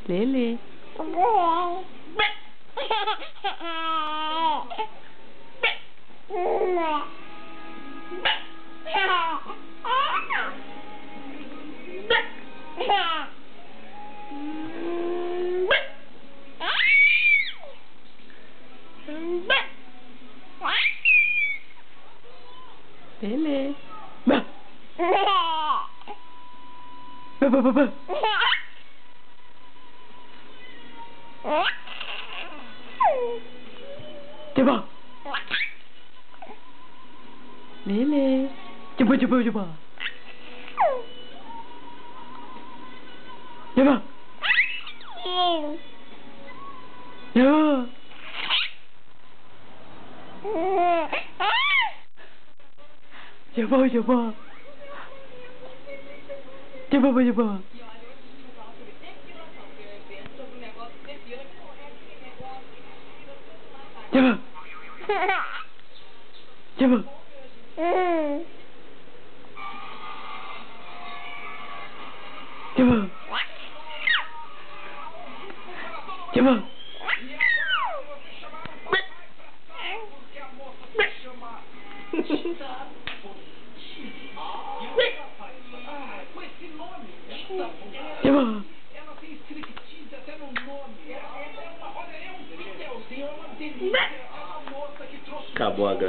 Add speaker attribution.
Speaker 1: Lele. Lele. Ba. Ba ba ba ba. Coba. Lele. Coba coba coba. Coba. Ya. Coba coba. Coba coba. Coba. Coba. Coba. Coba. Coba.
Speaker 2: Acabou a graça.